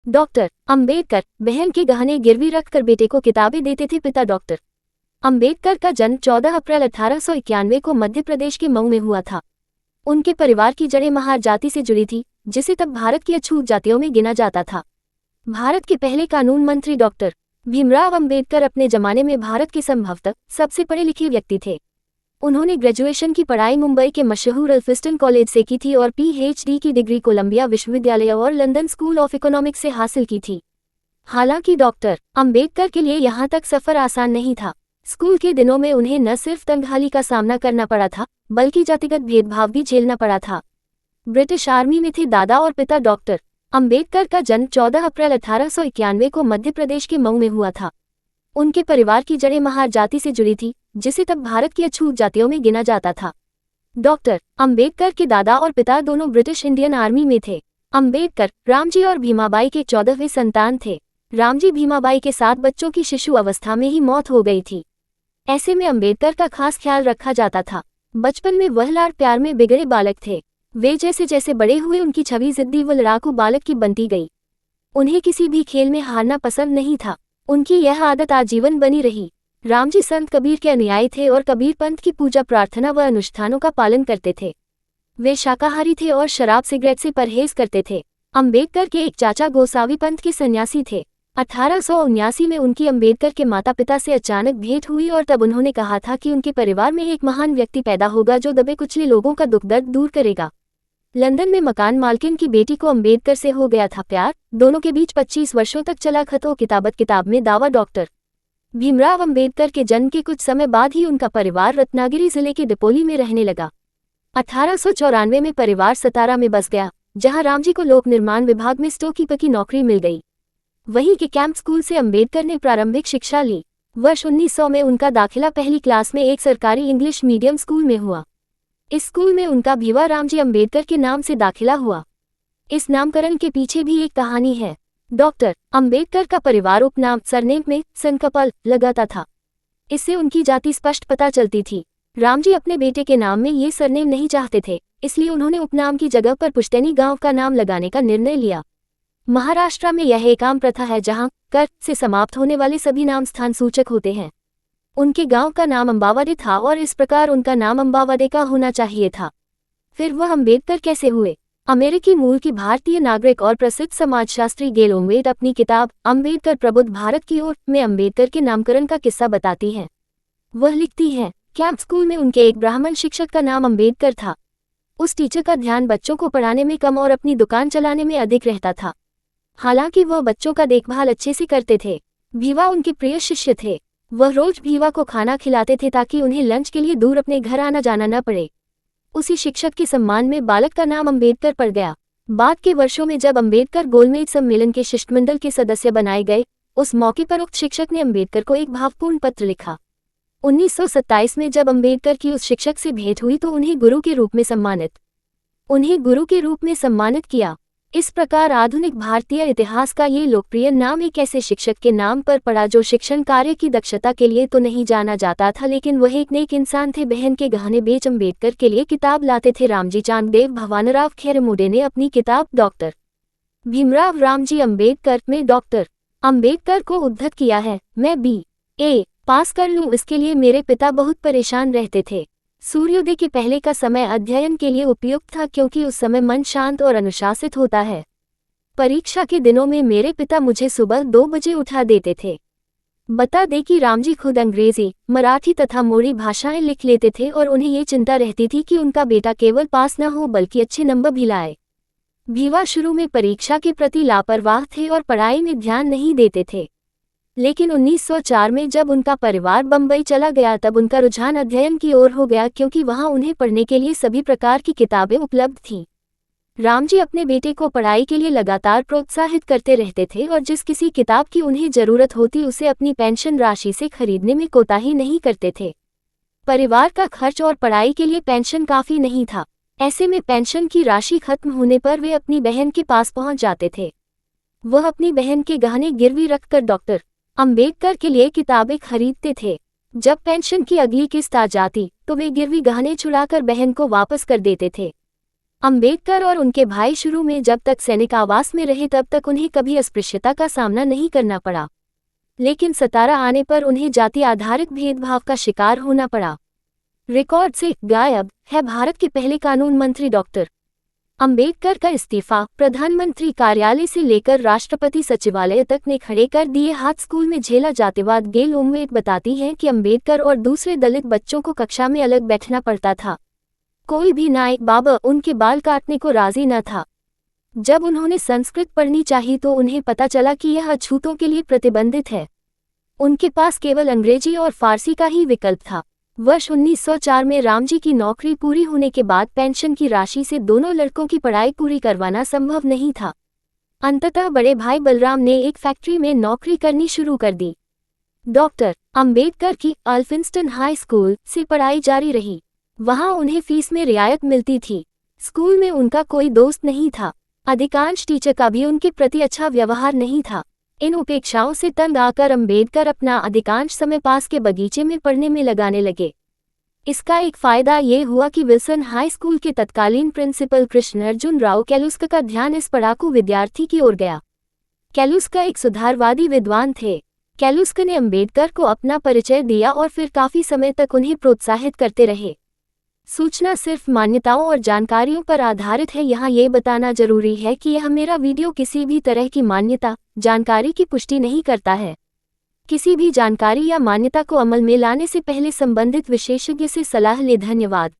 Doctor Ambedkar बहन के गहने गिरवी रखकर बेटे को किताबें देते थे पिता डॉक्टर अंबेडकर का जन्म 14 अप्रैल 1891 को मध्य प्रदेश के मऊ में हुआ था। उनके परिवार की जड़ें महार जाति से जुड़ी थी, जिसे तब भारत की अछूत जातियों में गिना जाता था। भारत के पहले कानून मंत्री डॉक्टर भीमराव अंबेडकर अपने जमाने में भारत के संभवतः सबसे पढ़े लिखे व्यक्ति थे। उन्होंने ग्रेजुएशन की पढ़ाई मुंबई के मशहूर एल्फिस्टन कॉलेज से की थी और पीएचडी की डिग्री कोलंबिया विश्वविद्यालय और लंदन स्कूल ऑफ इकोनॉमिक्स से हासिल की थी। हालांकि डॉक्टर अंबेडकर के लिए यहाँ तक सफर आसान नहीं था। स्कूल के दिनों में उन्हें न सिर्फ तंगहाली का सामना करना पड़ा था, बल्कि जातिगत भेदभाव भी झेलना पड़ा था। ब्रिटिश आर्मी में थे दादा और पिता डॉक्टर अंबेडकर का जन्म 14 अप्रैल 1891 को मध्य प्रदेश के मऊ में हुआ था। उनके परिवार की जड़ें महार जाति से जुड़ी थी, जिसे तब भारत की अछूत जातियों में गिना जाता था। डॉक्टर अंबेडकर के दादा और पिता दोनों ब्रिटिश इंडियन आर्मी में थे। अंबेडकर रामजी और भीमाबाई के 14वें संतान थे। रामजी भीमाबाई के 7 बच्चों की शिशु अवस्था में ही मौत हो गई थी। ऐसे में अंबेडकर का खास ख्याल रखा जाता था। बचपन में वह लाड़ प्यार में बिगड़े बालक थे। वे जैसे जैसे बड़े हुए उनकी छवि जिद्दी व लड़ाकू बालक की बनती गई। उन्हें किसी भी खेल में हारना पसंद नहीं था। उनकी यह आदत आजीवन बनी रही। रामजी संत कबीर के अनुयायी थे और कबीर पंथ की पूजा प्रार्थना व अनुष्ठानों का पालन करते थे। वे शाकाहारी थे और शराब सिगरेट से परहेज करते थे। अंबेडकर के एक चाचा गोसावी पंथ के सन्यासी थे। 1879 में उनकी अंबेडकर के माता पिता से अचानक भेंट हुई और तब उन्होंने कहा था कि उनके परिवार में एक महान व्यक्ति पैदा होगा जो दबे कुचले लोगों का दुख दर्द दूर करेगा। लंदन में मकान मालकिन की बेटी को अंबेडकर से हो गया था प्यार। दोनों के बीच 25 वर्षों तक चला खतो किताबत किताब में दावा। डॉक्टर भीमराव अंबेडकर के जन्म के कुछ समय बाद ही उनका परिवार रत्नागिरी जिले के डिपोली में रहने लगा। 1894 में परिवार सतारा में बस गया, जहां रामजी को लोक निर्माण विभाग में स्टोकीपर की नौकरी मिल गई। वहीं के कैंप स्कूल से अंबेडकर ने प्रारंभिक शिक्षा ली। वर्ष 1900 में उनका दाखिला पहली क्लास में एक सरकारी इंग्लिश मीडियम स्कूल में हुआ। इस स्कूल में उनका भीवा रामजी अंबेडकर के नाम से दाखिला हुआ। इस नामकरण के पीछे भी एक कहानी है। डॉक्टर अंबेडकर का परिवार उपनाम सरनेम में संकपल लगाता था। इससे उनकी जाति स्पष्ट पता चलती थी। रामजी अपने बेटे के नाम में ये सरनेम नहीं चाहते थे, इसलिए उन्होंने उपनाम की जगह पर पुश्तैनी गांव का नाम लगाने का निर्णय लिया। महाराष्ट्र में यह एक आम प्रथा है जहां कर से समाप्त होने वाले सभी नाम स्थान सूचक होते हैं। उनके गांव का नाम अंबावादे था और इस प्रकार उनका नाम अंबावादे का होना चाहिए था। फिर वह अंबेडकर कैसे हुए? अमेरिकी मूल की भारतीय नागरिक और प्रसिद्ध समाजशास्त्री गेल ओम्वेड अपनी किताब अंबेडकर प्रबुद्ध भारत की ओर में अंबेडकर के नामकरण का किस्सा बताती हैं। वह लिखती हैं, कैंप स्कूल में उनके एक ब्राह्मण शिक्षक का नाम अंबेडकर था। उस टीचर का ध्यान बच्चों को पढ़ाने में कम और अपनी दुकान चलाने में अधिक रहता था। हालांकि वह बच्चों का देखभाल अच्छे से करते थे। भीवा उनके प्रिय शिष्य थे। वह रोज भीवा को खाना खिलाते थे ताकि उन्हें लंच के लिए दूर अपने घर आना जाना न पड़े। उसी शिक्षक के सम्मान में बालक का नाम अंबेडकर पड़ गया। बाद के वर्षों में जब अंबेडकर गोलमेज सम्मेलन के शिष्टमंडल के सदस्य बनाए गए, उस मौके पर उक्त शिक्षक ने अंबेडकर को एक भावपूर्ण पत्र लिखा। 1927 में जब अंबेडकर की उस शिक्षक से भेंट हुई तो उन्हें गुरु के रूप में सम्मानित किया। इस प्रकार आधुनिक भारतीय इतिहास का ये लोकप्रिय नाम एक ऐसे शिक्षक के नाम पर पड़ा जो शिक्षण कार्य की दक्षता के लिए तो नहीं जाना जाता था, लेकिन वह एक नेक इंसान थे। बहन के गहने बेच अंबेडकर के लिए किताब लाते थे। रामजी चांगदेव भवानराव खेरमुडे ने अपनी किताब डॉक्टर भीमराव रामजी अंबेडकर में डॉक्टर अंबेडकर को उद्धृत किया है। मैं BA पास कर लूं, इसके लिए मेरे पिता बहुत परेशान रहते थे। सूर्योदय के पहले का समय अध्ययन के लिए उपयुक्त था क्योंकि उस समय मन शांत और अनुशासित होता है। परीक्षा के दिनों में मेरे पिता मुझे सुबह 2 बजे उठा देते थे। बता दें कि रामजी खुद अंग्रेजी, मराठी तथा मोड़ी भाषाएं लिख लेते थे और उन्हें ये चिंता रहती थी कि उनका बेटा केवल पास न हो बल्कि अच्छे नंबर भी लाए। भीवा शुरू में परीक्षा के प्रति लापरवाह थे और पढ़ाई में ध्यान नहीं देते थे, लेकिन 1904 में जब उनका परिवार बम्बई चला गया तब उनका रुझान अध्ययन की ओर हो गया, क्योंकि वहां उन्हें पढ़ने के लिए सभी प्रकार की किताबें उपलब्ध थीं। रामजी अपने बेटे को पढ़ाई के लिए लगातार प्रोत्साहित करते रहते थे और जिस किसी किताब की उन्हें जरूरत होती उसे अपनी पेंशन राशि से खरीदने में कोताही नहीं करते थे। परिवार का खर्च और पढ़ाई के लिए पेंशन काफी नहीं था। ऐसे में पेंशन की राशि खत्म होने पर वे अपनी बहन के पास पहुंच जाते थे। वह अपनी बहन के गहने गिरवी रखकर डॉक्टर अंबेडकर के लिए किताबें खरीदते थे। जब पेंशन की अगली किस्त आ जाती तो वे गिरवी गहने छुड़ाकर बहन को वापस कर देते थे। अंबेडकर और उनके भाई शुरू में जब तक सैनिक आवास में रहे तब तक उन्हें कभी अस्पृश्यता का सामना नहीं करना पड़ा, लेकिन 17 आने पर उन्हें जाति आधारित भेदभाव का शिकार होना पड़ा। रिकॉर्ड से गायब है भारत के पहले कानून मंत्री डॉक्टर अंबेडकर का इस्तीफा। प्रधानमंत्री कार्यालय से लेकर राष्ट्रपति सचिवालय तक ने खड़े कर दिए हाथ। स्कूल में झेला जातिवाद। गेल उम्मेद बताती हैं कि अंबेडकर और दूसरे दलित बच्चों को कक्षा में अलग बैठना पड़ता था। कोई भी नाई बाबा उनके बाल काटने को राजी न था। जब उन्होंने संस्कृत पढ़नी चाहिए तो उन्हें पता चला कि यह अछूतों के लिए प्रतिबंधित है। उनके पास केवल अंग्रेजी और फारसी का ही विकल्प था। वर्ष 1904 में रामजी की नौकरी पूरी होने के बाद पेंशन की राशि से दोनों लड़कों की पढ़ाई पूरी करवाना संभव नहीं था। अंततः बड़े भाई बलराम ने एक फैक्ट्री में नौकरी करनी शुरू कर दी। डॉक्टर अंबेडकर की अल्फिंस्टन हाई स्कूल से पढ़ाई जारी रही। वहां उन्हें फीस में रियायत मिलती थी। स्कूल में उनका कोई दोस्त नहीं था। अधिकांश टीचर का भी उनके प्रति अच्छा व्यवहार नहीं था। इन उपेक्षाओं से तंग आकर अंबेडकर अपना अधिकांश समय पास के बगीचे में पढ़ने में लगाने लगे। इसका एक फायदा ये हुआ कि विल्सन हाई स्कूल के तत्कालीन प्रिंसिपल कृष्णअर्जुन राव कैलुस्का का ध्यान इस पढ़ाकू विद्यार्थी की ओर गया। कैलुस्का एक सुधारवादी विद्वान थे। कैलुस्का ने अंबेडकर को अपना परिचय दिया और फिर काफी समय तक उन्हें प्रोत्साहित करते रहे। सूचना सिर्फ मान्यताओं और जानकारियों पर आधारित है। यहाँ ये बताना जरूरी है कि यह मेरा वीडियो किसी भी तरह की मान्यता जानकारी की पुष्टि नहीं करता है। किसी भी जानकारी या मान्यता को अमल में लाने से पहले संबंधित विशेषज्ञ से सलाह लें। धन्यवाद।